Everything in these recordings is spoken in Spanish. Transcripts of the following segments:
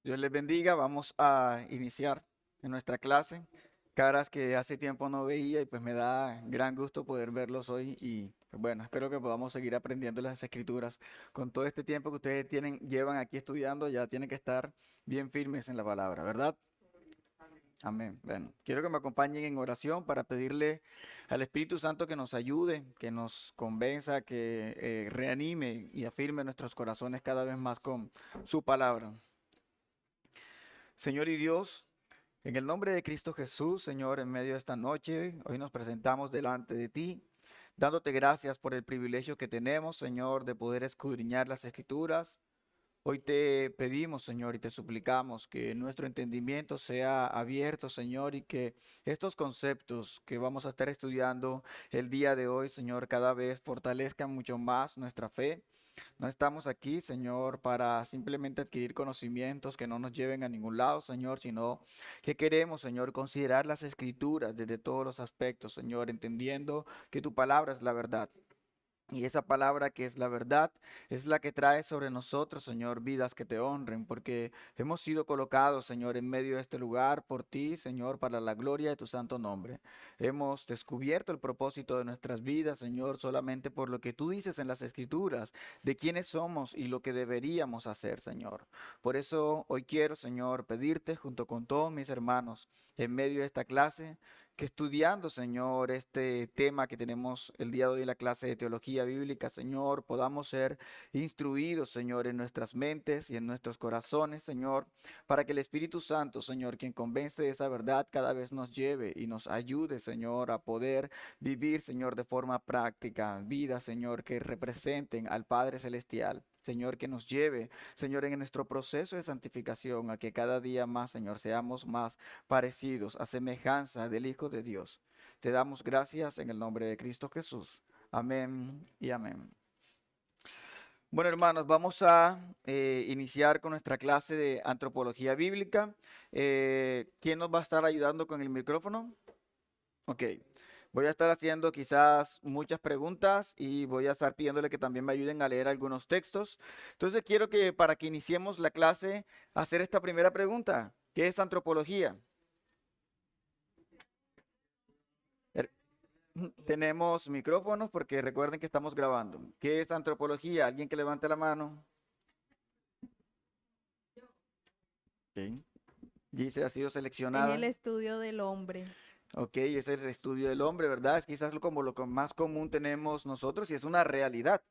Dios les bendiga. Vamos a iniciar en nuestra clase. Caras que hace tiempo no veía y pues me da gran gusto poder verlos hoy y pues, bueno, espero que podamos seguir aprendiendo las escrituras. Con todo este tiempo que ustedes llevan aquí estudiando, ya tienen que estar bien firmes en la palabra, ¿verdad? Amén. Bueno, quiero que me acompañen en oración para pedirle al Espíritu Santo que nos ayude, que nos convenza, que reanime y afirme nuestros corazones cada vez más con su palabra. Señor y Dios, en el nombre de Cristo Jesús, Señor, en medio de esta noche, hoy nos presentamos delante de ti, dándote gracias por el privilegio que tenemos, Señor, de poder escudriñar las Escrituras. Hoy te pedimos, Señor, y te suplicamos que nuestro entendimiento sea abierto, Señor, y que estos conceptos que vamos a estar estudiando el día de hoy, Señor, cada vez fortalezcan mucho más nuestra fe. No estamos aquí, Señor, para simplemente adquirir conocimientos que no nos lleven a ningún lado, Señor, sino que queremos, Señor, considerar las escrituras desde todos los aspectos, Señor, entendiendo que tu palabra es la verdad. Y esa palabra que es la verdad es la que trae sobre nosotros, Señor, vidas que te honren, porque hemos sido colocados, Señor, en medio de este lugar por ti, Señor, para la gloria de tu santo nombre. Hemos descubierto el propósito de nuestras vidas, Señor, solamente por lo que tú dices en las Escrituras, de quiénes somos y lo que deberíamos hacer, Señor. Por eso hoy quiero, Señor, pedirte junto con todos mis hermanos en medio de esta clase, que estudiando, Señor, este tema que tenemos el día de hoy en la clase de teología bíblica, Señor, podamos ser instruidos, Señor, en nuestras mentes y en nuestros corazones, Señor, para que el Espíritu Santo, Señor, quien convence de esa verdad, cada vez nos lleve y nos ayude, Señor, a poder vivir, Señor, de forma práctica, vidas, Señor, que representen al Padre Celestial. Señor, que nos lleve, Señor, en nuestro proceso de santificación, a que cada día más, Señor, seamos más parecidos a semejanza del Hijo de Dios. Te damos gracias en el nombre de Cristo Jesús. Amén y amén. Bueno, hermanos, vamos a iniciar con nuestra clase de antropología bíblica. ¿Quién nos va a estar ayudando con el micrófono? Ok. Voy a estar haciendo quizás muchas preguntas y voy a estar pidiéndole que también me ayuden a leer algunos textos. Entonces quiero que para que iniciemos la clase, hacer esta primera pregunta. ¿Qué es antropología? Er- Tenemos micrófonos porque recuerden que estamos grabando. ¿Qué es antropología? ¿Alguien que levante la mano? Ok. Dice, ha sido Es el seleccionada. estudio del hombre. Ok, ese es el estudio del hombre, ¿verdad? Es quizás como lo que más común tenemos nosotros y es una realidad.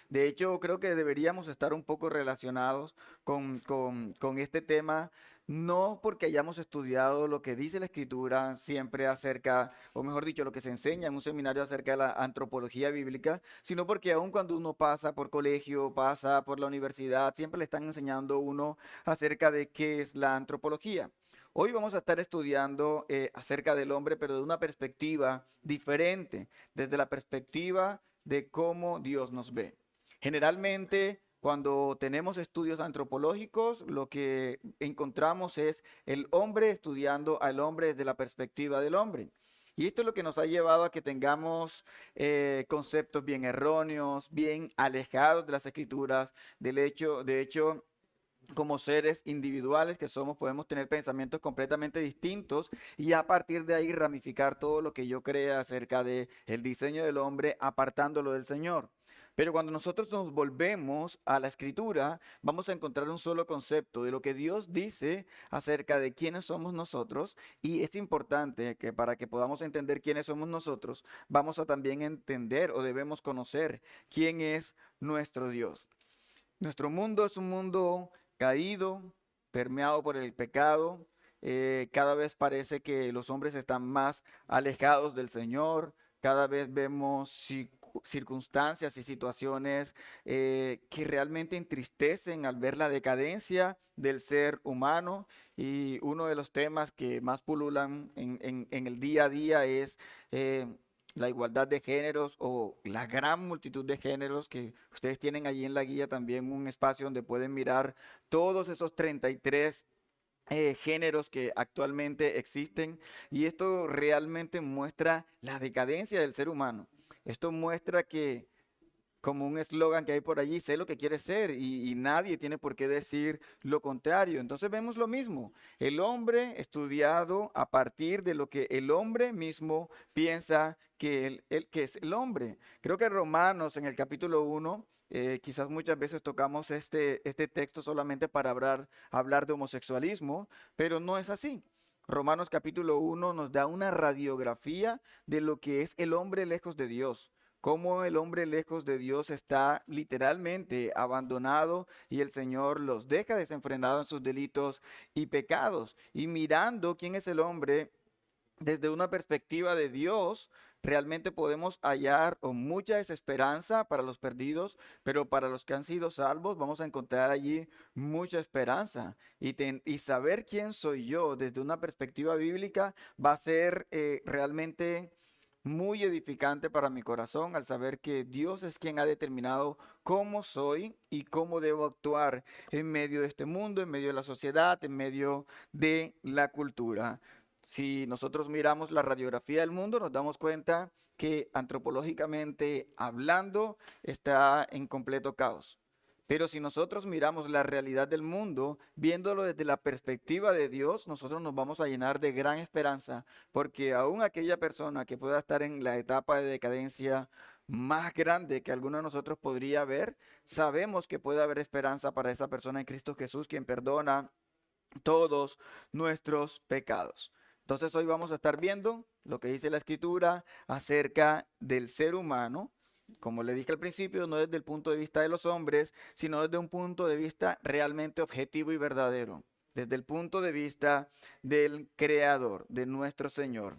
De hecho, creo que deberíamos estar un poco relacionados con este tema, no porque hayamos estudiado lo que dice la escritura siempre acerca, o mejor dicho, lo que se enseña en un seminario acerca de la antropología bíblica, sino porque aun cuando uno pasa por colegio, pasa por la universidad, siempre le están enseñando a uno acerca de qué es la antropología. Hoy vamos a estar estudiando acerca del hombre, pero de una perspectiva diferente, desde la perspectiva de cómo Dios nos ve. Generalmente, cuando tenemos estudios antropológicos, lo que encontramos es el hombre estudiando al hombre desde la perspectiva del hombre. Y esto es lo que nos ha llevado a que tengamos conceptos bien erróneos, bien alejados de las escrituras. De hecho, como seres individuales que somos, podemos tener pensamientos completamente distintos y a partir de ahí ramificar todo lo que yo crea acerca de el diseño del hombre, apartándolo del Señor. Pero cuando nosotros nos volvemos a la escritura, vamos a encontrar un solo concepto de lo que Dios dice acerca de quiénes somos nosotros. Y es importante que para que podamos entender quiénes somos nosotros, vamos a también entender o debemos conocer quién es nuestro Dios. Nuestro mundo es un mundo caído, permeado por el pecado. Cada vez parece que los hombres están más alejados del Señor. Cada vez vemos circunstancias y situaciones que realmente entristecen al ver la decadencia del ser humano. Y uno de los temas que más pululan en el día a día es eh, la igualdad de géneros o la gran multitud de géneros que ustedes tienen allí en la guía también un espacio donde pueden mirar todos esos 33 géneros que actualmente existen y esto realmente muestra la decadencia del ser humano. Esto muestra que como un eslogan que hay por allí, sé lo que quieres ser y nadie tiene por qué decir lo contrario. Entonces vemos lo mismo, el hombre estudiado a partir de lo que el hombre mismo piensa que, que es el hombre. Creo que Romanos en el capítulo 1, quizás muchas veces tocamos este texto solamente para hablar de homosexualismo, pero no es así. Romanos capítulo 1 nos da una radiografía de lo que es el hombre lejos de Dios, cómo el hombre lejos de Dios está literalmente abandonado y el Señor los deja desenfrenados en sus delitos y pecados. Y mirando quién es el hombre desde una perspectiva de Dios, realmente podemos hallar mucha desesperanza para los perdidos, pero para los que han sido salvos vamos a encontrar allí mucha esperanza. Y saber quién soy yo desde una perspectiva bíblica va a ser realmente muy edificante para mi corazón al saber que Dios es quien ha determinado cómo soy y cómo debo actuar en medio de este mundo, en medio de la sociedad, en medio de la cultura. Si nosotros miramos la radiografía del mundo, nos damos cuenta que antropológicamente hablando está en completo caos. Pero si nosotros miramos la realidad del mundo, viéndolo desde la perspectiva de Dios, nosotros nos vamos a llenar de gran esperanza, porque aún aquella persona que pueda estar en la etapa de decadencia más grande que alguno de nosotros podría ver, sabemos que puede haber esperanza para esa persona en Cristo Jesús, quien perdona todos nuestros pecados. Entonces hoy vamos a estar viendo lo que dice la Escritura acerca del ser humano. Como le dije al principio, no desde el punto de vista de los hombres, sino desde un punto de vista realmente objetivo y verdadero, desde el punto de vista del Creador, de nuestro Señor.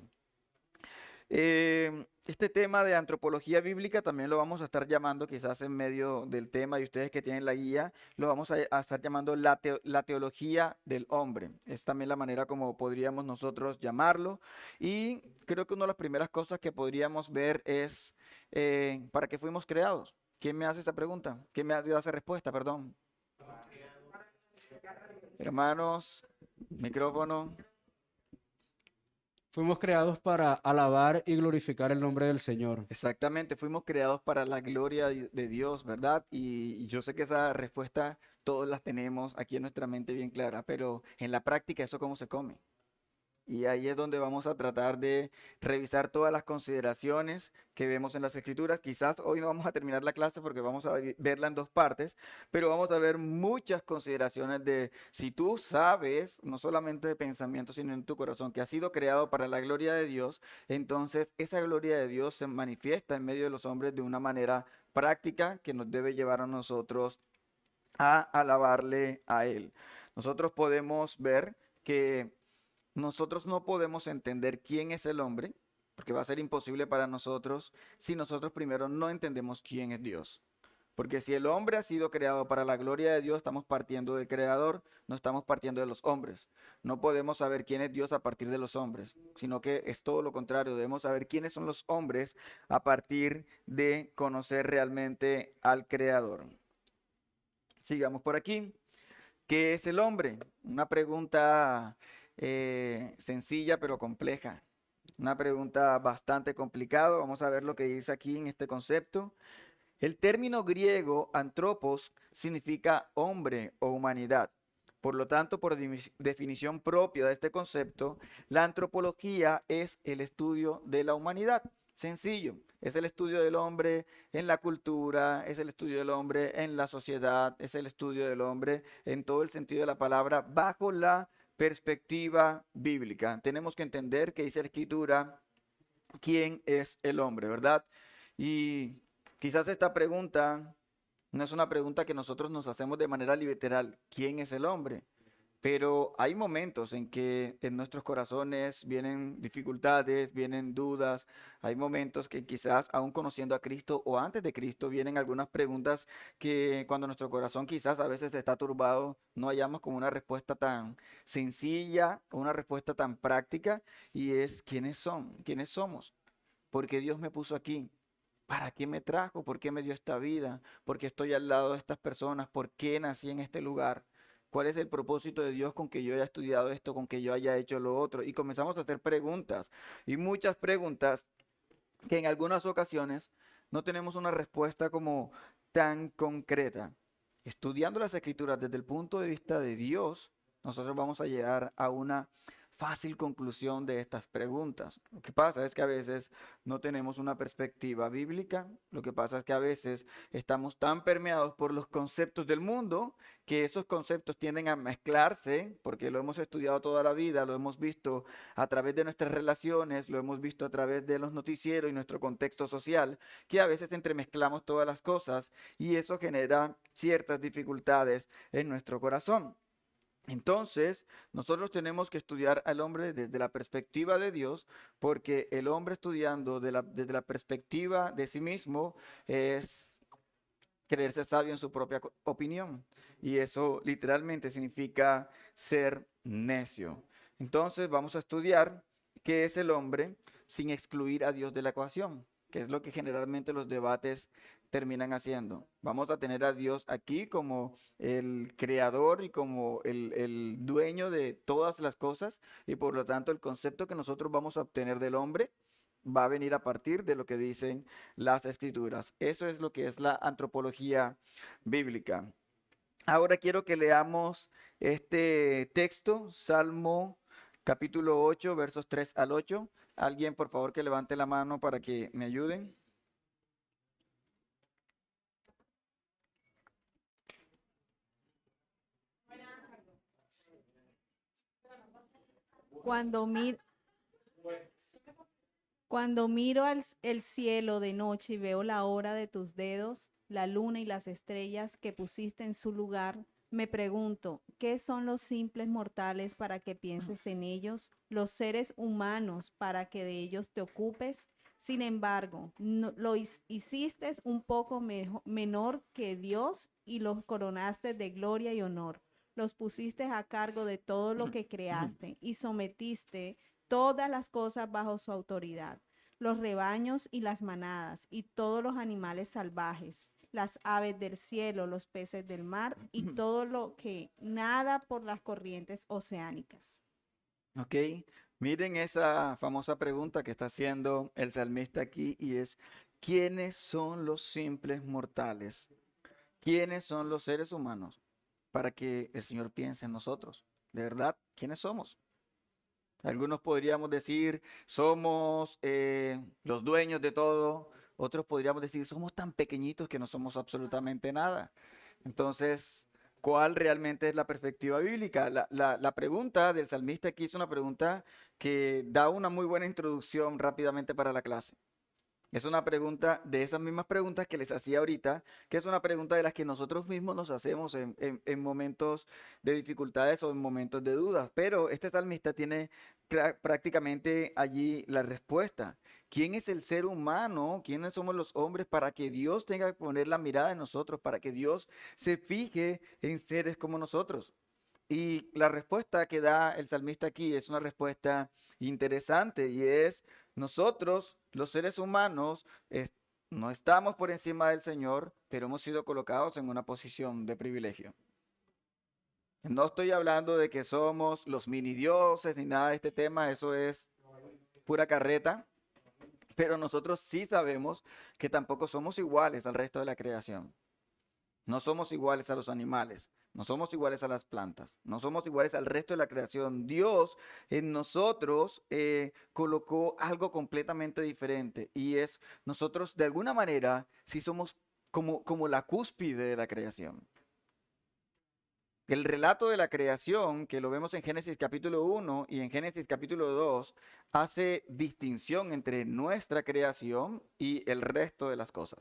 Este tema de antropología bíblica también lo vamos a estar llamando, quizás en medio del tema, y ustedes que tienen la guía, lo vamos a estar llamando la teología del hombre. Es también la manera como podríamos nosotros llamarlo. Y creo que una de las primeras cosas que podríamos ver es ¿para qué fuimos creados? ¿Quién me hace esa pregunta? ¿Quién me hace esa respuesta? Perdón. Hermanos, micrófono. Fuimos creados para alabar y glorificar el nombre del Señor. Exactamente, fuimos creados para la gloria de Dios, ¿verdad? Y yo sé que esa respuesta todos las tenemos aquí en nuestra mente bien clara, pero en la práctica eso cómo se come. Y ahí es donde vamos a tratar de revisar todas las consideraciones que vemos en las escrituras. Quizás hoy no vamos a terminar la clase porque vamos a verla en dos partes, pero vamos a ver muchas consideraciones de si tú sabes, no solamente de pensamiento, sino en tu corazón, que ha sido creado para la gloria de Dios, entonces esa gloria de Dios se manifiesta en medio de los hombres de una manera práctica que nos debe llevar a nosotros a alabarle a Él. Nosotros podemos ver que nosotros no podemos entender quién es el hombre, porque va a ser imposible para nosotros si nosotros primero no entendemos quién es Dios. Porque si el hombre ha sido creado para la gloria de Dios, estamos partiendo del Creador, no estamos partiendo de los hombres. No podemos saber quién es Dios a partir de los hombres, sino que es todo lo contrario. Debemos saber quiénes son los hombres a partir de conocer realmente al Creador. Sigamos por aquí. ¿Qué es el hombre? Una pregunta sencilla pero compleja. Una pregunta bastante complicada. Vamos a ver lo que dice aquí en este concepto. El término griego antropos significa hombre o humanidad. Por lo tanto, por definición propia de este concepto, la antropología es el estudio de la humanidad. Sencillo, es el estudio del hombre en la cultura, es el estudio del hombre en la sociedad, es el estudio del hombre en todo el sentido de la palabra bajo la perspectiva bíblica. Tenemos que entender que dice la Escritura quién es el hombre, ¿verdad? Y quizás esta pregunta no es una pregunta que nosotros nos hacemos de manera literal, ¿quién es el hombre? Pero hay momentos en que en nuestros corazones vienen dificultades, vienen dudas, hay momentos que quizás aún conociendo a Cristo o antes de Cristo vienen algunas preguntas que cuando nuestro corazón quizás a veces está turbado, no hallamos como una respuesta tan sencilla, una respuesta tan práctica y es ¿quiénes son? ¿Quiénes somos? ¿Por qué Dios me puso aquí? ¿Para qué me trajo? ¿Por qué me dio esta vida? ¿Por qué estoy al lado de estas personas? ¿Por qué nací en este lugar? ¿Cuál es el propósito de Dios con que yo haya estudiado esto, con que yo haya hecho lo otro? Y comenzamos a hacer preguntas y muchas preguntas que en algunas ocasiones no tenemos una respuesta como tan concreta. Estudiando las Escrituras desde el punto de vista de Dios, nosotros vamos a llegar a una fácil conclusión de estas preguntas. Lo que pasa es que a veces no tenemos una perspectiva bíblica, lo que pasa es que a veces estamos tan permeados por los conceptos del mundo que esos conceptos tienden a mezclarse, porque lo hemos estudiado toda la vida, lo hemos visto a través de nuestras relaciones, lo hemos visto a través de los noticieros y nuestro contexto social, que a veces entremezclamos todas las cosas y eso genera ciertas dificultades en nuestro corazón. Entonces, nosotros tenemos que estudiar al hombre desde la perspectiva de Dios, porque el hombre estudiando desde la perspectiva de sí mismo es creerse sabio en su propia opinión. Y eso literalmente significa ser necio. Entonces, vamos a estudiar qué es el hombre sin excluir a Dios de la ecuación, que es lo que generalmente los debates terminan haciendo. Vamos a tener a Dios aquí como el creador y como el dueño de todas las cosas y por lo tanto el concepto que nosotros vamos a obtener del hombre va a venir a partir de lo que dicen las escrituras. Eso es lo que es la antropología bíblica. Ahora quiero que leamos este texto, Salmo capítulo 8, versos 3 al 8. Alguien, por favor, que levante la mano para que me ayuden. Cuando, mi- Cuando miro el cielo de noche y veo la hora de tus dedos, la luna y las estrellas que pusiste en su lugar, me pregunto, ¿qué son los simples mortales para que pienses en ellos, los seres humanos para que de ellos te ocupes? Sin embargo, hiciste un poco menor que Dios y los coronaste de gloria y honor. Los pusiste a cargo de todo lo que creaste y sometiste todas las cosas bajo su autoridad, los rebaños y las manadas y todos los animales salvajes, las aves del cielo, los peces del mar y todo lo que nada por las corrientes oceánicas. Ok, miren esa famosa pregunta que está haciendo el salmista aquí y es, ¿quiénes son los simples mortales? ¿Quiénes son los seres humanos? Para que el Señor piense en nosotros. ¿De verdad? ¿Quiénes somos? Algunos podríamos decir, somos los dueños de todo. Otros podríamos decir, somos tan pequeñitos que no somos absolutamente nada. Entonces, ¿cuál realmente es la perspectiva bíblica? La pregunta del salmista aquí es una pregunta que da una muy buena introducción rápidamente para la clase. Es una pregunta de esas mismas preguntas que les hacía ahorita, que es una pregunta de las que nosotros mismos nos hacemos en momentos de dificultades o en momentos de dudas. Pero este salmista tiene prácticamente allí la respuesta. ¿Quién es el ser humano? ¿Quiénes somos los hombres para que Dios tenga que poner la mirada en nosotros, para que Dios se fije en seres como nosotros? Y la respuesta que da el salmista aquí es una respuesta interesante y es, nosotros, los seres humanos, no estamos por encima del Señor, pero hemos sido colocados en una posición de privilegio. No estoy hablando de que somos los mini dioses ni nada de este tema, eso es pura carreta, pero nosotros sí sabemos que tampoco somos iguales al resto de la creación. No somos iguales a los animales, no somos iguales a las plantas, no somos iguales al resto de la creación. Dios en nosotros colocó algo completamente diferente y es nosotros de alguna manera sí somos como la cúspide de la creación. El relato de la creación, que lo vemos en Génesis capítulo 1 y en Génesis capítulo 2, hace distinción entre nuestra creación y el resto de las cosas.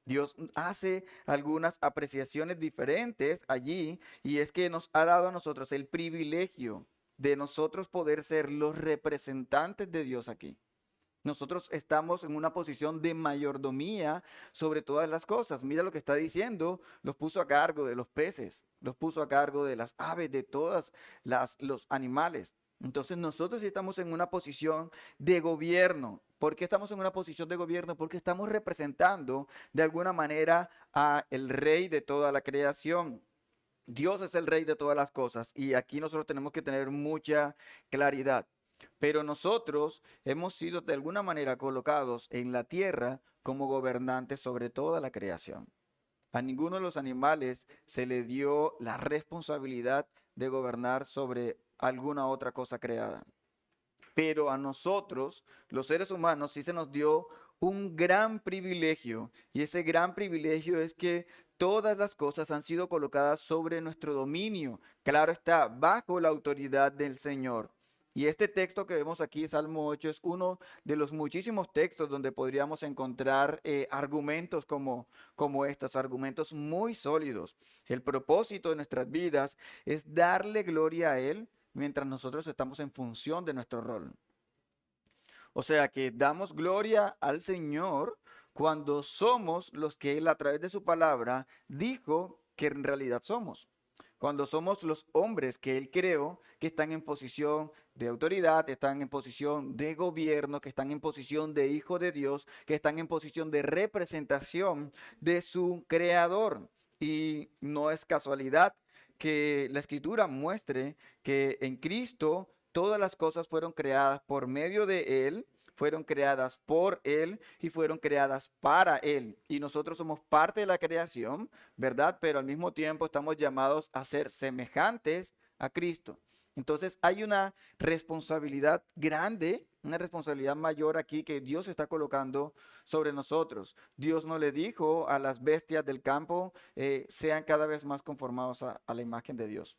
Dios hace algunas apreciaciones diferentes allí y es que nos ha dado a nosotros el privilegio de nosotros poder ser los representantes de Dios aquí. Nosotros estamos en una posición de mayordomía sobre todas las cosas. Mira lo que está diciendo, los puso a cargo de los peces, los puso a cargo de las aves, de todos los animales. Entonces nosotros estamos en una posición de gobierno. ¿Por qué estamos en una posición de gobierno? Porque estamos representando de alguna manera a el rey de toda la creación. Dios es el rey de todas las cosas y aquí nosotros tenemos que tener mucha claridad. Pero nosotros hemos sido de alguna manera colocados en la tierra como gobernantes sobre toda la creación. A ninguno de los animales se le dio la responsabilidad de gobernar sobre alguna otra cosa creada. Pero a nosotros, los seres humanos, sí se nos dio un gran privilegio. Y ese gran privilegio es que todas las cosas han sido colocadas sobre nuestro dominio. Claro está, bajo la autoridad del Señor. Y este texto que vemos aquí, Salmo 8, es uno de los muchísimos textos donde podríamos encontrar argumentos como estos, argumentos muy sólidos. El propósito de nuestras vidas es darle gloria a Él mientras nosotros estamos en función de nuestro rol. O sea que damos gloria al Señor cuando somos los que Él a través de su palabra dijo que en realidad somos. Cuando somos los hombres que Él creó, que están en posición de autoridad, están en posición de gobierno, que están en posición de hijo de Dios, que están en posición de representación de su creador. Y no es casualidad que la escritura muestre que en Cristo todas las cosas fueron creadas por medio de Él, fueron creadas por Él y fueron creadas para Él. Y nosotros somos parte de la creación, ¿verdad? Pero al mismo tiempo estamos llamados a ser semejantes a Cristo. Entonces hay una responsabilidad grande, una responsabilidad mayor aquí que Dios está colocando sobre nosotros. Dios no le dijo a las bestias del campo, sean cada vez más conformados a la imagen de Dios.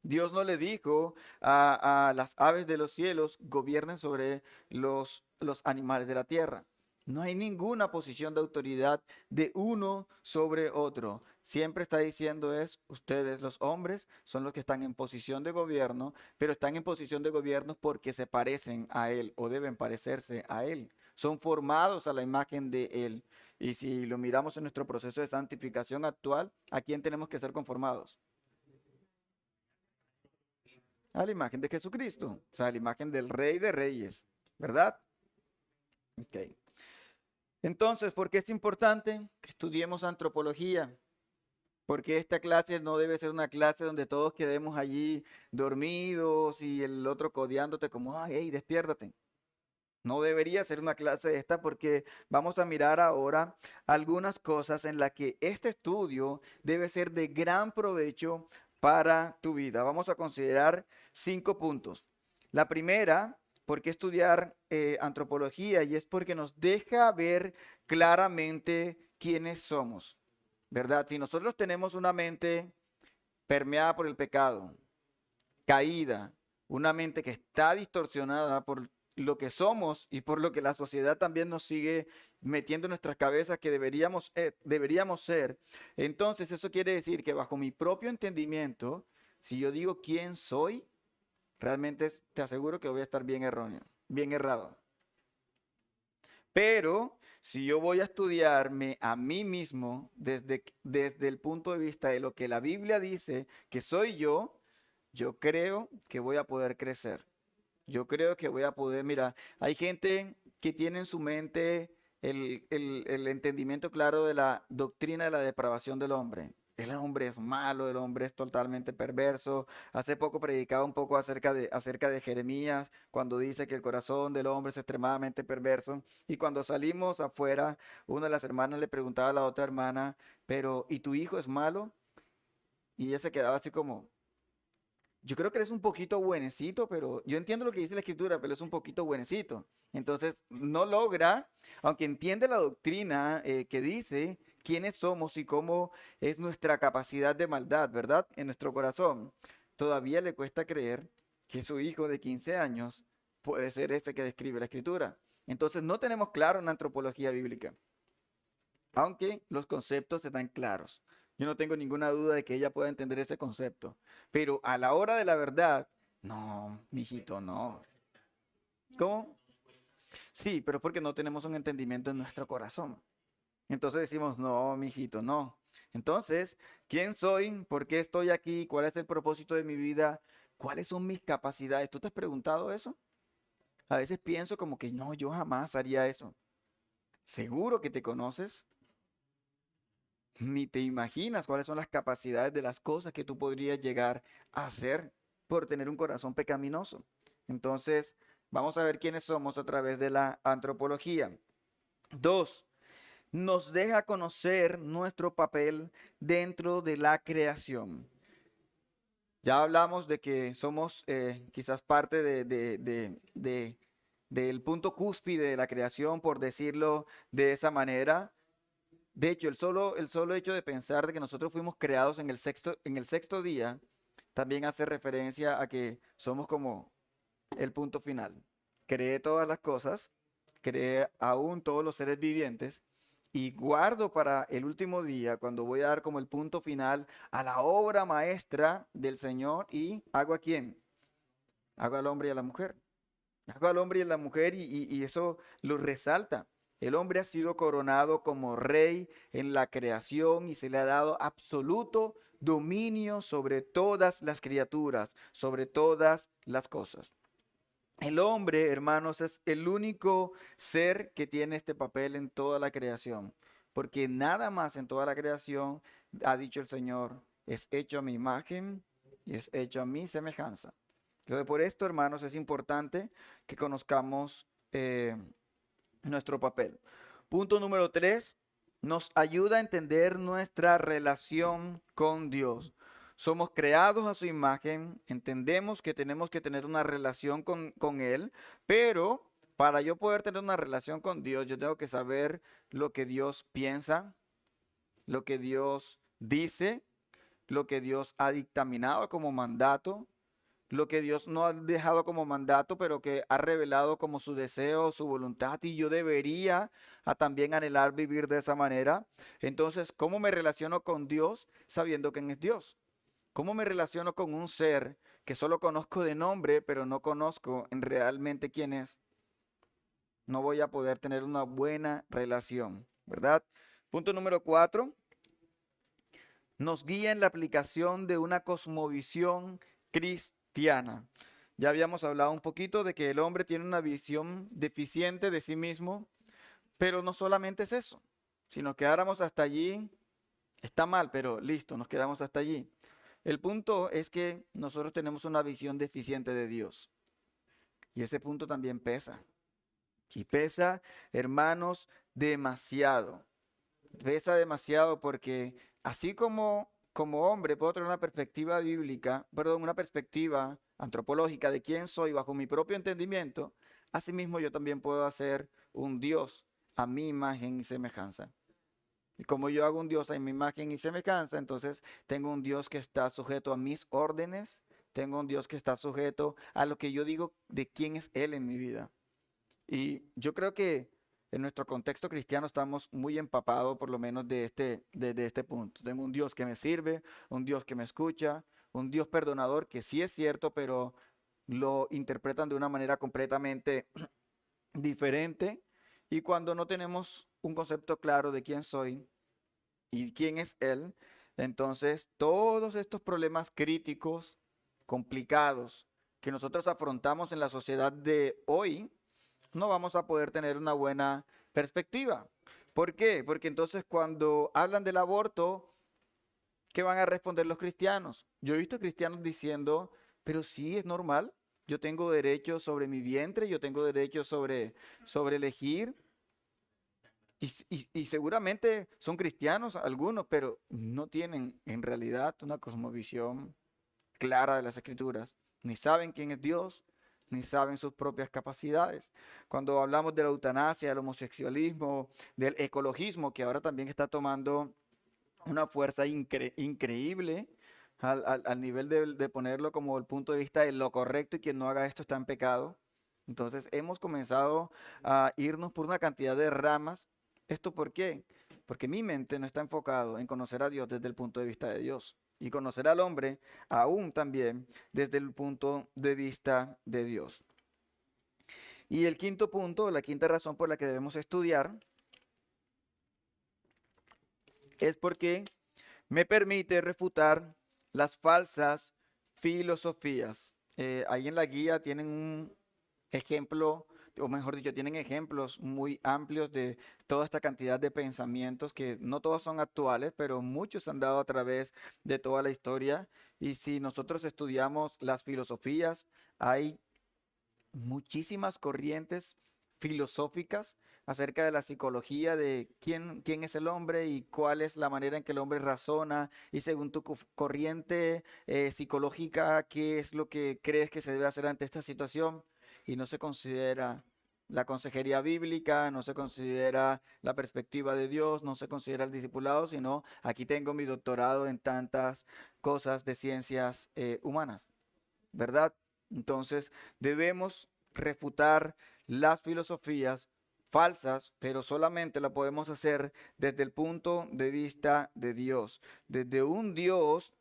Dios no le dijo a las aves de los cielos, gobiernen sobre los animales de la tierra. No hay ninguna posición de autoridad de uno sobre otro. Siempre está diciendo es, ustedes los hombres son los que están en posición de gobierno, pero están en posición de gobierno porque se parecen a Él o deben parecerse a Él. Son formados a la imagen de Él. Y si lo miramos en nuestro proceso de santificación actual, ¿a quién tenemos que ser conformados? A la imagen de Jesucristo, o sea, a la imagen del Rey de Reyes, ¿verdad? Ok. Entonces, ¿por qué es importante que estudiemos antropología? Porque esta clase no debe ser una clase donde todos quedemos allí dormidos y el otro codeándote como, ay, hey, despiértate. No debería ser una clase esta porque vamos a mirar ahora algunas cosas en las que este estudio debe ser de gran provecho para tu vida. Vamos a considerar 5 puntos. La primera, ¿por qué estudiar antropología? Y es porque nos deja ver claramente quiénes somos, ¿verdad? Si nosotros tenemos una mente permeada por el pecado, caída, una mente que está distorsionada por lo que somos y por lo que la sociedad también nos sigue metiendo en nuestras cabezas que deberíamos ser. Entonces eso quiere decir que bajo mi propio entendimiento, si yo digo quién soy, realmente te aseguro que voy a estar bien erróneo, bien errado. Pero si yo voy a estudiarme a mí mismo desde el punto de vista de lo que la Biblia dice que soy yo creo que voy a poder crecer. Yo creo que voy a poder, mira, hay gente que tiene en su mente el entendimiento claro de la doctrina de la depravación del hombre. El hombre es malo, el hombre es totalmente perverso. Hace poco predicaba un poco acerca de Jeremías, cuando dice que el corazón del hombre es extremadamente perverso. Y cuando salimos afuera, una de las hermanas le preguntaba a la otra hermana, pero ¿y tu hijo es malo? Y ella se quedaba así como, yo creo que él es un poquito buenecito, pero yo entiendo lo que dice la escritura, pero es un poquito buenecito. Entonces, no logra, aunque entiende la doctrina que dice quiénes somos y cómo es nuestra capacidad de maldad, ¿verdad? En nuestro corazón, todavía le cuesta creer que su hijo de 15 años puede ser este que describe la escritura. Entonces, no tenemos claro una antropología bíblica, aunque los conceptos están claros. Yo no tengo ninguna duda de que ella pueda entender ese concepto. Pero a la hora de la verdad, no, mijito, no. ¿Cómo? Sí, pero es porque no tenemos un entendimiento en nuestro corazón. Entonces decimos, no, mijito, no. Entonces, ¿quién soy? ¿Por qué estoy aquí? ¿Cuál es el propósito de mi vida? ¿Cuáles son mis capacidades? ¿Tú te has preguntado eso? A veces pienso como que no, yo jamás haría eso. ¿Seguro que te conoces? Ni te imaginas cuáles son las capacidades de las cosas que tú podrías llegar a hacer por tener un corazón pecaminoso. Entonces, vamos a ver quiénes somos a través de la antropología. 2, nos deja conocer nuestro papel dentro de la creación. Ya hablamos de que somos quizás parte del punto cúspide de la creación, por decirlo de esa manera. De hecho, el solo hecho de pensar de que nosotros fuimos creados en el sexto día, también hace referencia a que somos como el punto final. Creé todas las cosas, creé aún todos los seres vivientes y guardo para el último día, cuando voy a dar como el punto final a la obra maestra del Señor, y hago a quién, hago al hombre y a la mujer. Hago al hombre y a la mujer y eso lo resalta. El hombre ha sido coronado como rey en la creación y se le ha dado absoluto dominio sobre todas las criaturas, sobre todas las cosas. El hombre, hermanos, es el único ser que tiene este papel en toda la creación, porque nada más en toda la creación, ha dicho el Señor, es hecho a mi imagen y es hecho a mi semejanza. Entonces, por esto, hermanos, es importante que conozcamos nuestro papel. Punto número 3, nos ayuda a entender nuestra relación con Dios. Somos creados a su imagen, entendemos que tenemos que tener una relación con Él, pero para yo poder tener una relación con Dios, yo tengo que saber lo que Dios piensa, lo que Dios dice, lo que Dios ha dictaminado como mandato, lo que Dios no ha dejado como mandato, pero que ha revelado como su deseo, su voluntad, y yo debería también anhelar vivir de esa manera. Entonces, ¿cómo me relaciono con Dios sabiendo quién es Dios? ¿Cómo me relaciono con un ser que solo conozco de nombre, pero no conozco en realmente quién es? No voy a poder tener una buena relación, ¿verdad? Punto número 4, nos guía en la aplicación de una cosmovisión cristiana. Ya habíamos hablado un poquito de que el hombre tiene una visión deficiente de sí mismo, pero no solamente es eso. Si nos quedáramos hasta allí, está mal, pero listo, nos quedamos hasta allí. El punto es que nosotros tenemos una visión deficiente de Dios. Y ese punto también pesa. Y pesa, hermanos, demasiado. Pesa demasiado porque así como hombre puedo tener una perspectiva bíblica, perdón, una perspectiva antropológica de quién soy bajo mi propio entendimiento, asimismo yo también puedo hacer un Dios a mi imagen y semejanza. Y como yo hago un Dios a mi imagen y semejanza, entonces tengo un Dios que está sujeto a mis órdenes, tengo un Dios que está sujeto a lo que yo digo de quién es Él en mi vida. Y yo creo que en nuestro contexto cristiano estamos muy empapados, por lo menos de este punto. Tengo un Dios que me sirve, un Dios que me escucha, un Dios perdonador, que sí es cierto, pero lo interpretan de una manera completamente diferente. Y cuando no tenemos un concepto claro de quién soy y quién es Él, entonces todos estos problemas críticos, complicados, que nosotros afrontamos en la sociedad de hoy, no vamos a poder tener una buena perspectiva. ¿Por qué? Porque entonces cuando hablan del aborto, ¿qué van a responder los cristianos? Yo he visto cristianos diciendo, pero sí, es normal. Yo tengo derecho sobre mi vientre, yo tengo derecho sobre elegir. Y seguramente son cristianos algunos, pero no tienen en realidad una cosmovisión clara de las escrituras. Ni saben quién es Dios, ni saben sus propias capacidades. Cuando hablamos de la eutanasia, del homosexualismo, del ecologismo, que ahora también está tomando una fuerza increíble al nivel de ponerlo como el punto de vista de lo correcto, y quien no haga esto está en pecado. Entonces hemos comenzado a irnos por una cantidad de ramas. ¿Esto por qué? Porque mi mente no está enfocado en conocer a Dios desde el punto de vista de Dios, y conocer al hombre aún también desde el punto de vista de Dios. Y el quinto punto, la quinta razón por la que debemos estudiar, es porque me permite refutar las falsas filosofías. Ahí en la guía tienen un ejemplo, o mejor dicho, tienen ejemplos muy amplios de toda esta cantidad de pensamientos que no todos son actuales, pero muchos se han dado a través de toda la historia. Y si nosotros estudiamos las filosofías, hay muchísimas corrientes filosóficas acerca de la psicología, de quién es el hombre y cuál es la manera en que el hombre razona, y según tu corriente psicológica, qué es lo que crees que se debe hacer ante esta situación, y no se considera la consejería bíblica, no se considera la perspectiva de Dios, no se considera el discipulado, sino aquí tengo mi doctorado en tantas cosas de ciencias humanas, ¿verdad? Entonces debemos refutar las filosofías falsas, pero solamente la podemos hacer desde el punto de vista de Dios, desde un Dios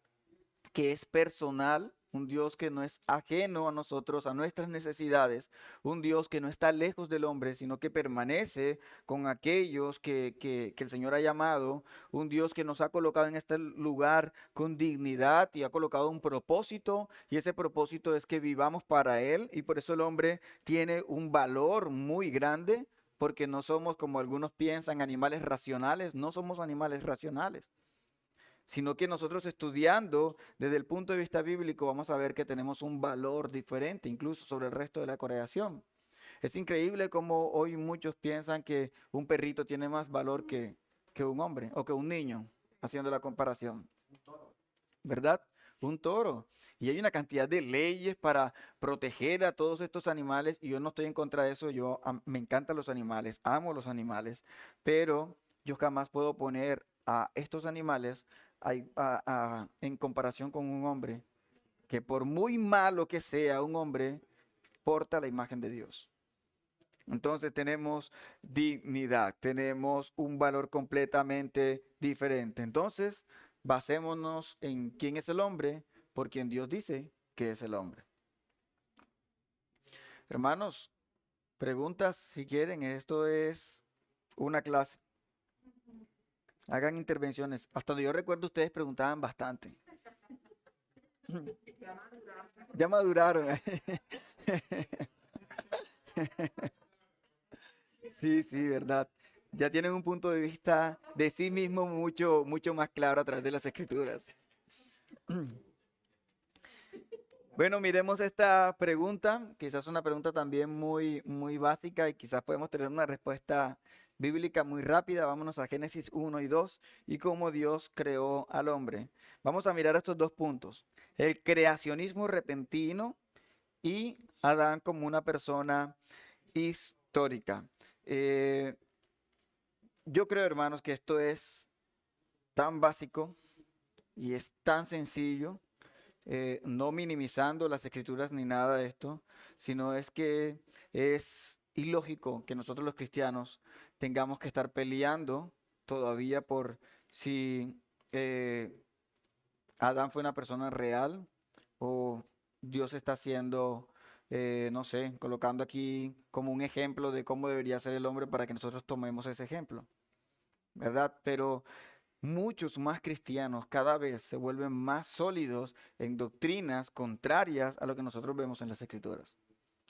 que es personal, un Dios que no es ajeno a nosotros, a nuestras necesidades, un Dios que no está lejos del hombre, sino que permanece con aquellos que el Señor ha llamado, un Dios que nos ha colocado en este lugar con dignidad y ha colocado un propósito, y ese propósito es que vivamos para Él, y por eso el hombre tiene un valor muy grande, porque no somos, como algunos piensan, animales racionales, no somos animales racionales, sino que nosotros, estudiando desde el punto de vista bíblico, vamos a ver que tenemos un valor diferente incluso sobre el resto de la creación. Es increíble cómo hoy muchos piensan que un perrito tiene más valor que un hombre o que un niño, haciendo la comparación, ¿verdad? Un toro. Y hay una cantidad de leyes para proteger a todos estos animales, y yo no estoy en contra de eso. Me encantan los animales, amo los animales, pero yo jamás puedo poner a estos animales en comparación con un hombre, que por muy malo que sea un hombre, porta la imagen de Dios. Entonces tenemos dignidad, tenemos un valor completamente diferente. Entonces, basémonos en quién es el hombre, por quien Dios dice que es el hombre. Hermanos, preguntas si quieren, esto es una clase. Hagan intervenciones. Hasta donde yo recuerdo, ustedes preguntaban bastante. Ya maduraron. Sí, sí, verdad. Ya tienen un punto de vista de sí mismo mucho, mucho más claro a través de las escrituras. Bueno, miremos esta pregunta, quizás una pregunta también muy, muy básica, y quizás podemos tener una respuesta bíblica muy rápida. Vámonos a Génesis 1 y 2 y cómo Dios creó al hombre. Vamos a mirar estos dos puntos: el creacionismo repentino y Adán como una persona histórica. Eh, yo creo, hermanos, que esto es tan básico y es tan sencillo, no minimizando las escrituras ni nada de esto, sino es que es ilógico que nosotros los cristianos tengamos que estar peleando todavía por si Adán fue una persona real o Dios está haciendo, no sé, colocando aquí como un ejemplo de cómo debería ser el hombre para que nosotros tomemos ese ejemplo, ¿verdad? Pero muchos más cristianos cada vez se vuelven más sólidos en doctrinas contrarias a lo que nosotros vemos en las escrituras.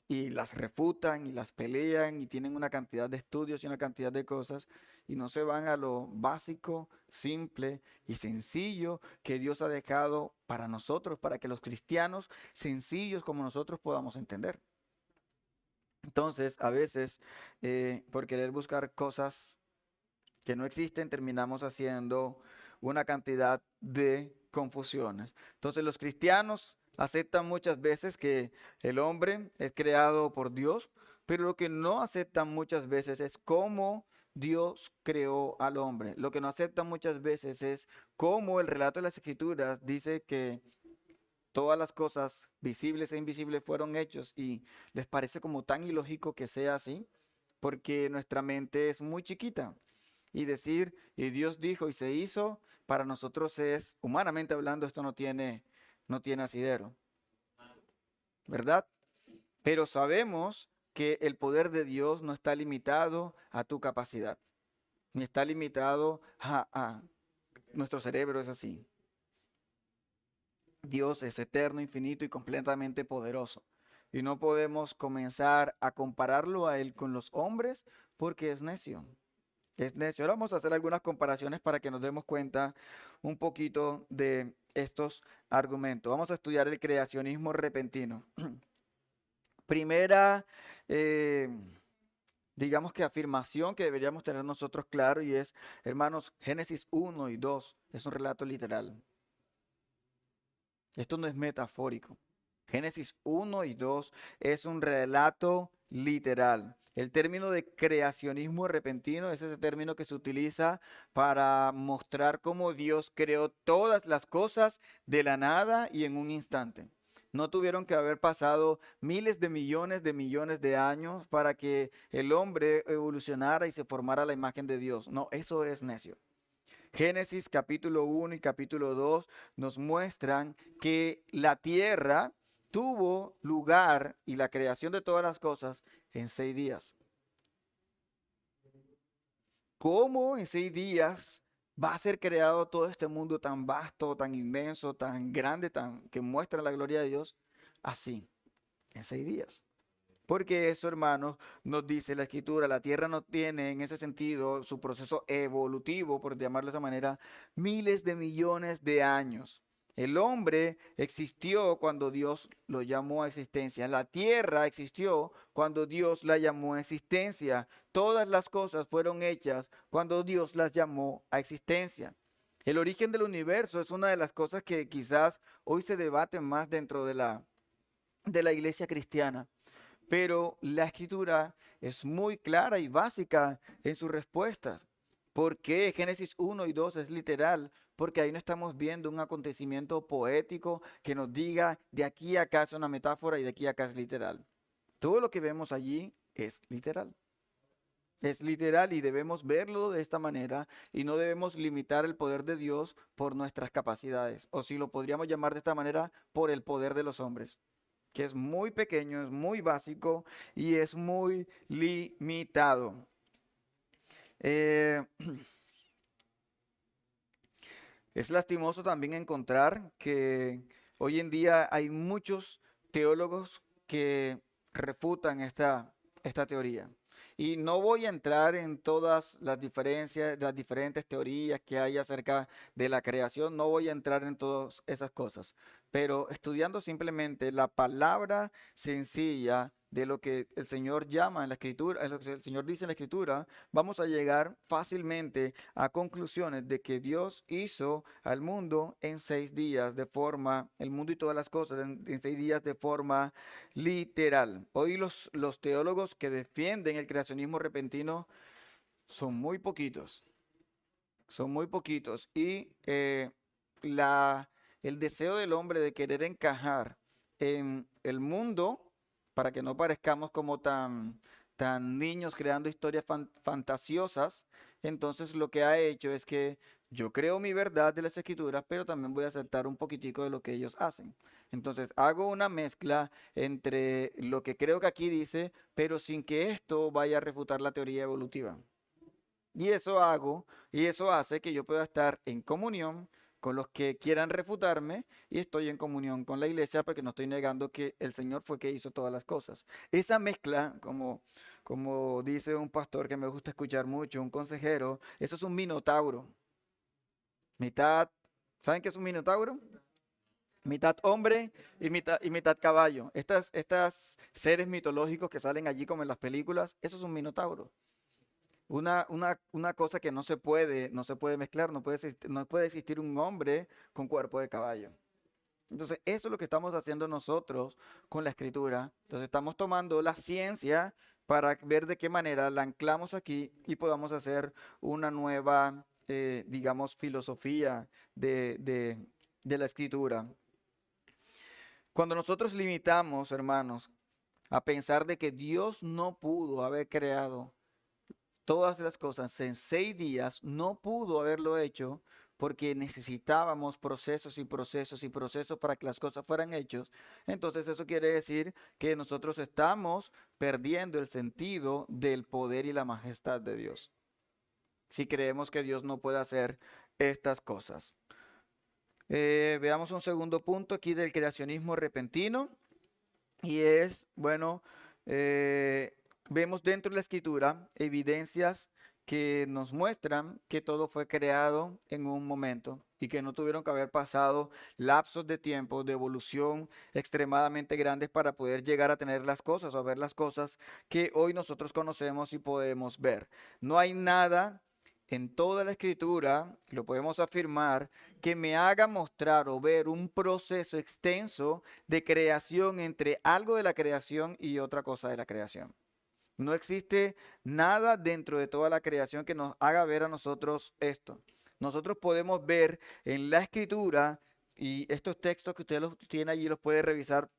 Y las refutan y las pelean y tienen una cantidad de estudios y una cantidad de cosas, y no se van a lo básico, simple y sencillo que Dios ha dejado para nosotros, para que los cristianos sencillos como nosotros podamos entender. Entonces, a veces, por querer buscar cosas que no existen, terminamos haciendo una cantidad de confusiones. Entonces los cristianos aceptan muchas veces que el hombre es creado por Dios, pero lo que no aceptan muchas veces es cómo Dios creó al hombre. Lo que no aceptan muchas veces es cómo el relato de las Escrituras dice que todas las cosas visibles e invisibles fueron hechos, y les parece como tan ilógico que sea así, porque nuestra mente es muy chiquita. Y decir, y Dios dijo y se hizo, para nosotros es, humanamente hablando, esto no tiene asidero, ¿verdad? Pero sabemos que el poder de Dios no está limitado a tu capacidad, ni está limitado a nuestro cerebro, es así. Dios es eterno, infinito y completamente poderoso. Y no podemos comenzar a compararlo a Él con los hombres, porque es necio. Es necio. Ahora vamos a hacer algunas comparaciones para que nos demos cuenta un poquito de estos argumentos. Vamos a estudiar el creacionismo repentino. primera, eh, digamos que afirmación que deberíamos tener nosotros claro y es, hermanos, Génesis 1 y 2 es un relato literal. Esto no es metafórico. Génesis 1 y 2 es un relato literal. El término de creacionismo repentino es ese término que se utiliza para mostrar cómo Dios creó todas las cosas de la nada y en un instante. No tuvieron que haber pasado miles de millones de años para que el hombre evolucionara y se formara a la imagen de Dios. No, eso es necio. Génesis capítulo 1 y capítulo 2 nos muestran que la tierra tuvo lugar y la creación de todas las cosas en 6 días. ¿Cómo en 6 días va a ser creado todo este mundo tan vasto, tan inmenso, tan grande, que muestra la gloria de Dios? Así, en 6 días. Porque eso, hermanos, nos dice la escritura, la tierra no tiene en ese sentido su proceso evolutivo, por llamarlo de esa manera, miles de millones de años. El hombre existió cuando Dios lo llamó a existencia. La tierra existió cuando Dios la llamó a existencia. Todas las cosas fueron hechas cuando Dios las llamó a existencia. El origen del universo es una de las cosas que quizás hoy se debate más dentro de la iglesia cristiana. Pero la escritura es muy clara y básica en sus respuestas. ¿Por qué Génesis 1 y 2 es literal? Porque ahí no estamos viendo un acontecimiento poético que nos diga de aquí a acá es una metáfora y de aquí a acá es literal. Todo lo que vemos allí es literal. Es literal y debemos verlo de esta manera y no debemos limitar el poder de Dios por nuestras capacidades, o si lo podríamos llamar de esta manera, por el poder de los hombres, que es muy pequeño, es muy básico y es muy limitado. Eh, es lastimoso también encontrar que hoy en día hay muchos teólogos que refutan esta teoría. Y no voy a entrar en todas las diferencias, las diferentes teorías que hay acerca de la creación, no voy a entrar en todas esas cosas, pero estudiando simplemente la palabra sencilla de lo que el Señor llama en la Escritura, es lo que el Señor dice en la Escritura, vamos a llegar fácilmente a conclusiones de que Dios hizo al mundo en 6 días de forma, el mundo y todas las cosas en 6 días de forma literal. Hoy los teólogos que defienden el creacionismo repentino son muy poquitos, y el deseo del hombre de querer encajar en el mundo para que no parezcamos como tan niños creando historias fantasiosas, entonces lo que ha hecho es que yo creo mi verdad de las escrituras, pero también voy a aceptar un poquitico de lo que ellos hacen. Entonces hago una mezcla entre lo que creo que aquí dice, pero sin que esto vaya a refutar la teoría evolutiva. Y eso hago, y eso hace que yo pueda estar en comunión con los que quieran refutarme y estoy en comunión con la iglesia porque no estoy negando que el Señor fue que hizo todas las cosas. Esa mezcla, como dice un pastor que me gusta escuchar mucho, un consejero, eso es un minotauro. Mitad, ¿saben qué es un minotauro? Mitad hombre y mitad caballo. Estas seres mitológicos que salen allí como en las películas, eso es un minotauro. Una cosa que no se puede mezclar, no puede existir un hombre con cuerpo de caballo. Entonces, eso es lo que estamos haciendo nosotros con la escritura. Entonces, estamos tomando la ciencia para ver de qué manera la anclamos aquí y podamos hacer una nueva, digamos, filosofía de la escritura. Cuando nosotros limitamos, hermanos, a pensar de que Dios no pudo haber creado todas las cosas en 6 días, no pudo haberlo hecho porque necesitábamos procesos y procesos y procesos para que las cosas fueran hechas. Entonces eso quiere decir que nosotros estamos perdiendo el sentido del poder y la majestad de Dios. Si creemos que Dios no puede hacer estas cosas. Veamos un segundo punto aquí del creacionismo repentino. Y es, bueno, vemos dentro de la escritura evidencias que nos muestran que todo fue creado en un momento y que no tuvieron que haber pasado lapsos de tiempo de evolución extremadamente grandes para poder llegar a tener las cosas o a ver las cosas que hoy nosotros conocemos y podemos ver. No hay nada en toda la escritura, lo podemos afirmar, que me haga mostrar o ver un proceso extenso de creación entre algo de la creación y otra cosa de la creación. No existe nada dentro de toda la creación que nos haga ver a nosotros esto. Nosotros podemos ver en la escritura, y estos textos que usted los tiene allí los puede revisar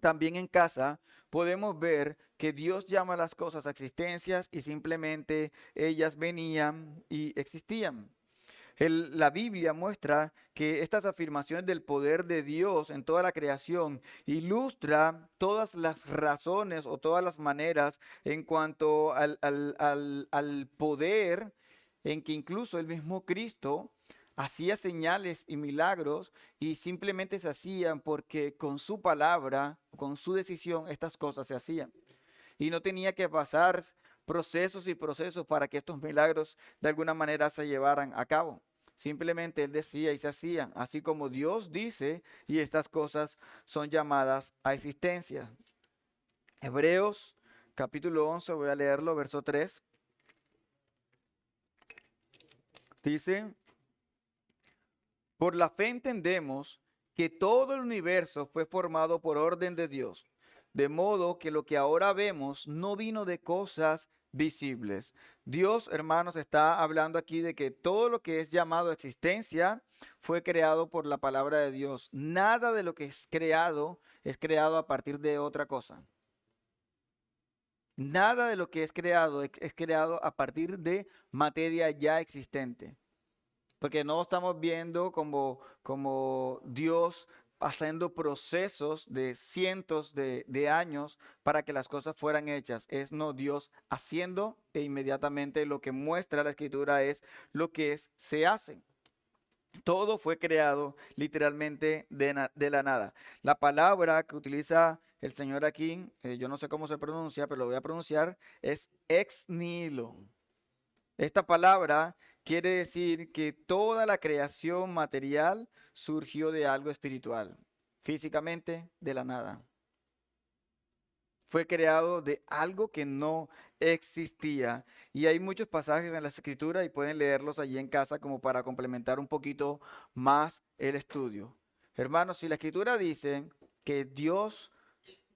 también en casa, podemos ver que Dios llama a las cosas a existencias y simplemente ellas venían y existían. La Biblia muestra que estas afirmaciones del poder de Dios en toda la creación ilustra todas las razones o todas las maneras en cuanto al poder en que incluso el mismo Cristo hacía señales y milagros y simplemente se hacían porque con su palabra, con su decisión, estas cosas se hacían. Y no tenía que pasar procesos y procesos para que estos milagros de alguna manera se llevaran a cabo. Simplemente él decía y se hacían, así como Dios dice, y estas cosas son llamadas a existencia. Hebreos capítulo 11, voy a leerlo, verso 3. Dice, por la fe entendemos que todo el universo fue formado por orden de Dios, de modo que lo que ahora vemos no vino de cosas visibles. Dios, hermanos, está hablando aquí de que todo lo que es llamado existencia fue creado por la palabra de Dios. Nada de lo que es creado a partir de otra cosa. Nada de lo que es creado a partir de materia ya existente. Porque no estamos viendo como Dios haciendo procesos de cientos de años para que las cosas fueran hechas. Es no Dios haciendo e inmediatamente lo que muestra la escritura es lo que se hace. Todo fue creado literalmente de la nada. La palabra que utiliza el Señor aquí, yo no sé cómo se pronuncia, pero lo voy a pronunciar, es ex nihilo. Esta palabra quiere decir que toda la creación material surgió de algo espiritual, físicamente de la nada. Fue creado de algo que no existía. Y hay muchos pasajes en la escritura y pueden leerlos allí en casa como para complementar un poquito más el estudio. Hermanos, si la escritura dice que Dios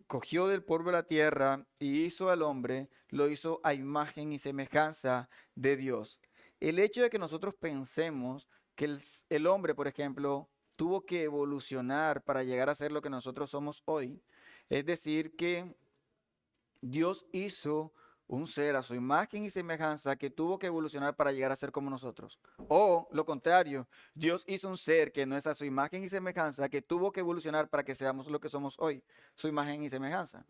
cogió del polvo de la tierra y hizo al hombre, lo hizo a imagen y semejanza de Dios. El hecho de que nosotros pensemos que el hombre, por ejemplo, tuvo que evolucionar para llegar a ser lo que nosotros somos hoy, es decir, que Dios hizo un ser a su imagen y semejanza que tuvo que evolucionar para llegar a ser como nosotros. O lo contrario, Dios hizo un ser que no es a su imagen y semejanza que tuvo que evolucionar para que seamos lo que somos hoy, su imagen y semejanza.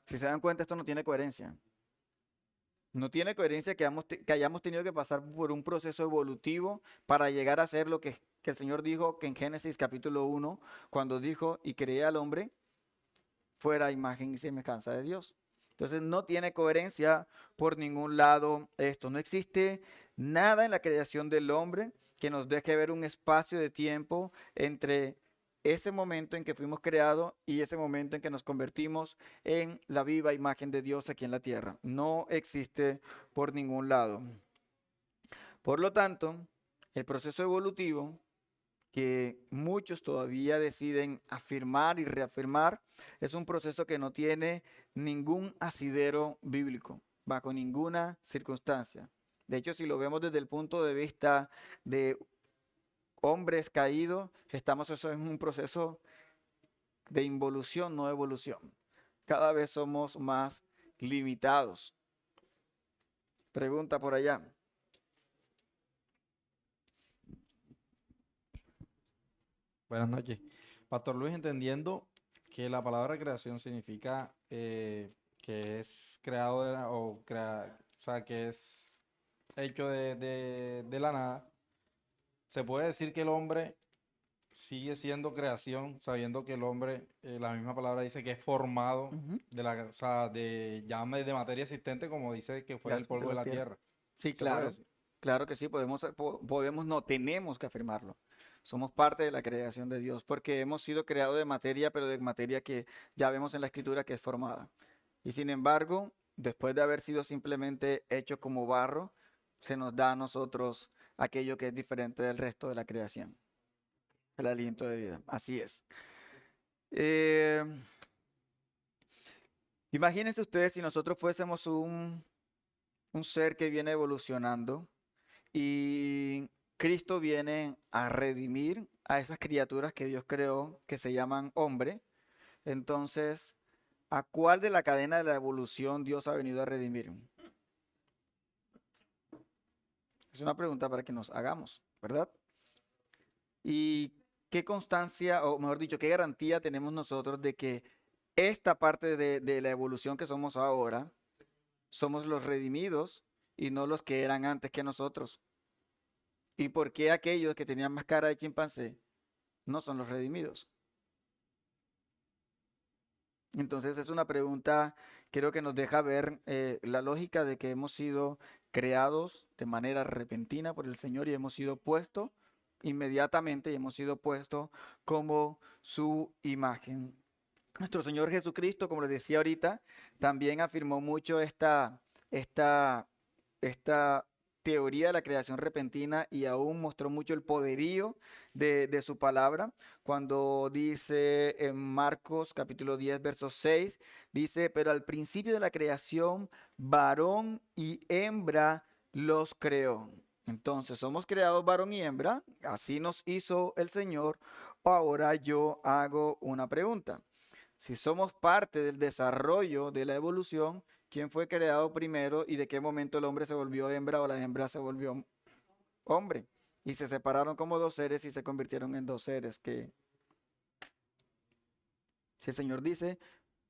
Si se dan cuenta, esto no tiene coherencia. No tiene coherencia que hayamos tenido que pasar por un proceso evolutivo para llegar a ser lo que el Señor dijo que en Génesis capítulo 1, cuando dijo y creé al hombre, fuera imagen y semejanza de Dios. Entonces no tiene coherencia por ningún lado esto. No existe nada en la creación del hombre que nos deje ver un espacio de tiempo entre ese momento en que fuimos creados y ese momento en que nos convertimos en la viva imagen de Dios aquí en la tierra. No existe por ningún lado. Por lo tanto, el proceso evolutivo que muchos todavía deciden afirmar y reafirmar, es un proceso que no tiene ningún asidero bíblico, bajo ninguna circunstancia. De hecho, si lo vemos desde el punto de vista de hombres caídos, estamos eso en un proceso de involución, no evolución. Cada vez somos más limitados. Pregunta por allá. Buenas noches. Pastor Luis, entendiendo que la palabra creación significa que es creado o sea, que es hecho de la nada, se puede decir que el hombre sigue siendo creación, sabiendo que el hombre, la misma palabra dice que es formado Ujú. o sea, de materia existente, como dice que fue del polvo de la tierra. Sí, ¿Se puede claro, decir? claro que sí, podemos, no, tenemos que afirmarlo. Somos parte de la creación de Dios porque hemos sido creados de materia, pero de materia que ya vemos en la Escritura que es formada. Y sin embargo, después de haber sido simplemente hechos como barro, se nos da a nosotros aquello que es diferente del resto de la creación, el aliento de vida. Así es. Eh, Imagínense ustedes si nosotros fuésemos un ser que viene evolucionando y Cristo viene a redimir a esas criaturas que Dios creó, que se llaman hombre. Entonces, ¿a cuál de la cadena de la evolución Dios ha venido a redimir? Es una pregunta para que nos hagamos, ¿verdad? ¿Y qué constancia, o mejor dicho, qué garantía tenemos nosotros de que esta parte de la evolución que somos ahora, somos los redimidos y no los que eran antes que nosotros? ¿Y por qué aquellos que tenían más cara de chimpancé no son los redimidos? Entonces es una pregunta, creo que nos deja ver la lógica de que hemos sido creados de manera repentina por el Señor y hemos sido puestos inmediatamente y hemos sido puestos como su imagen. Nuestro Señor Jesucristo, como les decía ahorita, también afirmó mucho esta, esta teoría de la creación repentina y aún mostró mucho el poderío de su palabra cuando dice en Marcos capítulo 10, verso 6, dice, pero al principio de la creación, varón y hembra los creó. Entonces, somos creados varón y hembra, así nos hizo el Señor. Ahora yo hago una pregunta. Si somos parte del desarrollo de la evolución, ¿quién fue creado primero y de qué momento el hombre se volvió hembra o la hembra se volvió hombre? Y se separaron como dos seres y se convirtieron en dos seres que, si el Señor dice,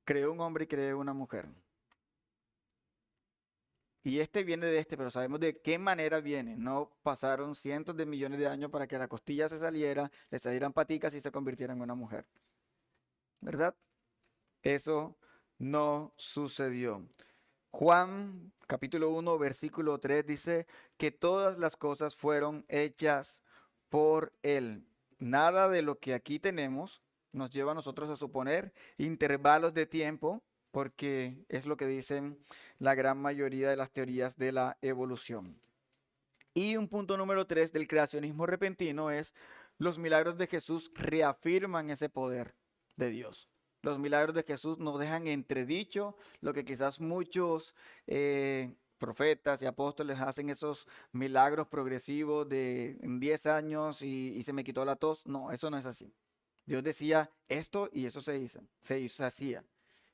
creó un hombre y creó una mujer. Y este viene de este, pero sabemos de qué manera viene. No pasaron cientos de millones de años para que la costilla se saliera, le salieran paticas y se convirtiera en una mujer. ¿Verdad? Eso no sucedió. Juan capítulo 1, versículo 3 dice que todas las cosas fueron hechas por Él. Nada de lo que aquí tenemos nos lleva a nosotros a suponer intervalos de tiempo, porque es lo que dicen la gran mayoría de las teorías de la evolución. Y un punto número 3 del creacionismo repentino es los milagros de Jesús reafirman ese poder de Dios. Los milagros de Jesús nos dejan entredicho lo que quizás muchos profetas y apóstoles hacen, esos milagros progresivos de en 10 años y se me quitó la tos. No, eso no es así. Dios decía esto y eso se hacía.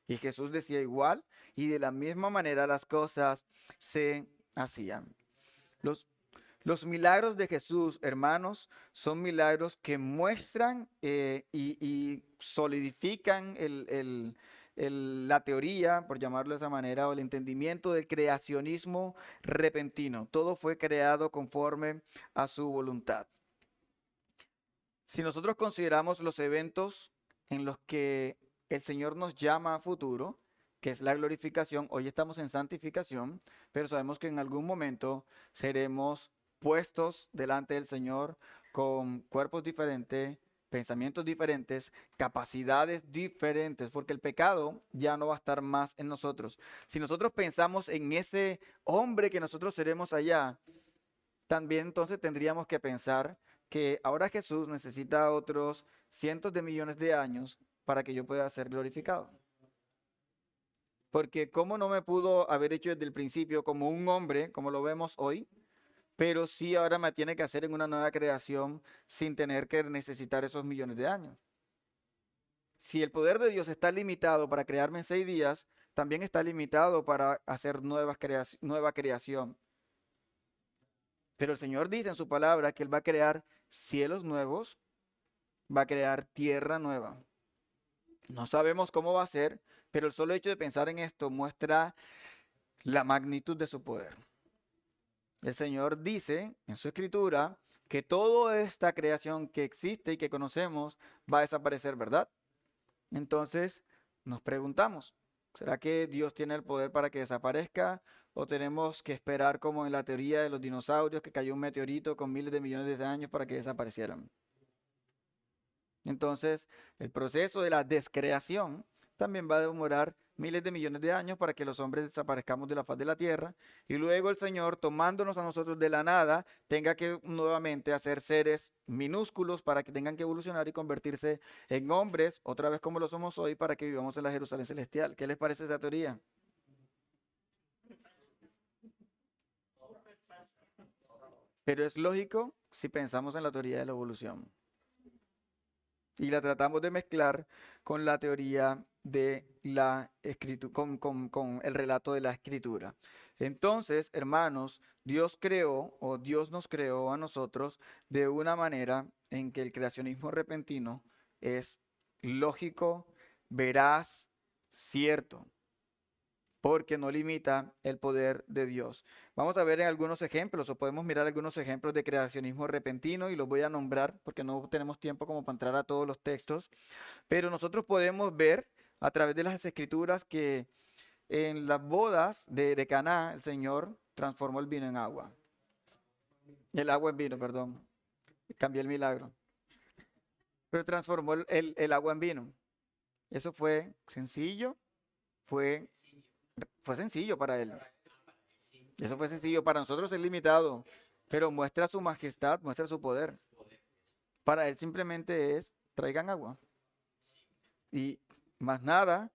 Y Jesús decía igual y de la misma manera las cosas se hacían. Los, los milagros de Jesús, hermanos, son milagros que muestran y solidifican la teoría, por llamarlo de esa manera, o el entendimiento del creacionismo repentino. Todo fue creado conforme a su voluntad. Si nosotros consideramos los eventos en los que el Señor nos llama a futuro, que es la glorificación, hoy estamos en santificación, pero sabemos que en algún momento seremos puestos delante del Señor con cuerpos diferentes, pensamientos diferentes, capacidades diferentes, porque el pecado ya no va a estar más en nosotros. Si nosotros pensamos en ese hombre que nosotros seremos allá, también entonces tendríamos que pensar que ahora Jesús necesita otros cientos de millones de años para que yo pueda ser glorificado. Porque cómo no me pudo haber hecho desde el principio como un hombre, como lo vemos hoy, pero sí ahora me tiene que hacer en una nueva creación sin tener que necesitar esos millones de años. Si el poder de Dios está limitado para crearme en 6 días, también está limitado para hacer nueva creación. Pero el Señor dice en su palabra que Él va a crear cielos nuevos, va a crear tierra nueva. No sabemos cómo va a ser, pero el solo hecho de pensar en esto muestra la magnitud de su poder. El Señor dice en su escritura que toda esta creación que existe y que conocemos va a desaparecer, ¿verdad? Entonces nos preguntamos, ¿será que Dios tiene el poder para que desaparezca ¿O tenemos que esperar como en la teoría de los dinosaurios que cayó un meteorito con miles de millones de años para que desaparecieran? Entonces, el proceso de la descreación también va a demorar miles de millones de años para que los hombres desaparezcamos de la faz de la tierra y luego el Señor, tomándonos a nosotros de la nada, tenga que nuevamente hacer seres minúsculos para que tengan que evolucionar y convertirse en hombres, otra vez como lo somos hoy, para que vivamos en la Jerusalén celestial. ¿Qué les parece esa teoría? Pero es lógico si pensamos en la teoría de la evolución y la tratamos de mezclar con la teoría de la escritura, con el relato de la escritura. Entonces, hermanos, Dios creó o Dios nos creó a nosotros de una manera en que el creacionismo repentino es lógico, veraz, cierto, porque no limita el poder de Dios. Vamos a ver en algunos ejemplos, o podemos mirar algunos ejemplos de creacionismo repentino y los voy a nombrar porque no tenemos tiempo como para entrar a todos los textos, pero nosotros podemos ver a través de las escrituras que en las bodas de Caná el Señor transformó el vino en agua. El agua en vino, perdón. Cambié el milagro. Pero transformó el agua en vino. Eso fue sencillo, fue sencillo para él. Eso fue sencillo. Para nosotros es limitado, pero muestra su majestad, muestra su poder. Para él simplemente es, traigan agua. Y más nada,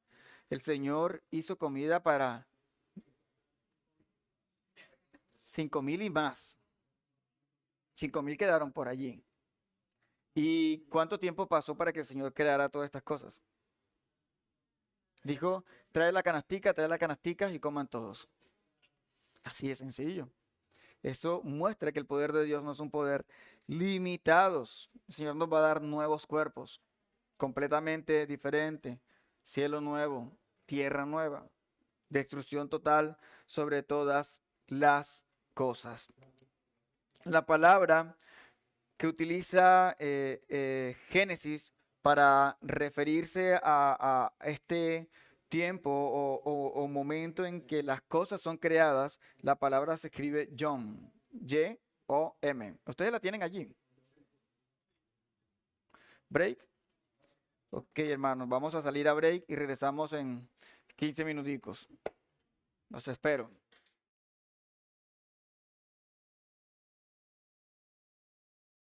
el Señor hizo comida para 5,000 y más. 5,000 quedaron por allí. ¿Y cuánto tiempo pasó para que el Señor creara todas estas cosas? Dijo, trae las canasticas y coman todos. Así de sencillo. Eso muestra que el poder de Dios no es un poder limitado. El Señor nos va a dar nuevos cuerpos, completamente diferente, cielo nuevo, tierra nueva, destrucción total sobre todas las cosas. La palabra que utiliza Génesis para referirse a este tiempo o momento en que las cosas son creadas, la palabra se escribe Yom, Y-O-M. ¿Ustedes la tienen allí? ¿Break? Ok, hermanos, vamos a salir a break y regresamos en 15 minuticos. Los espero.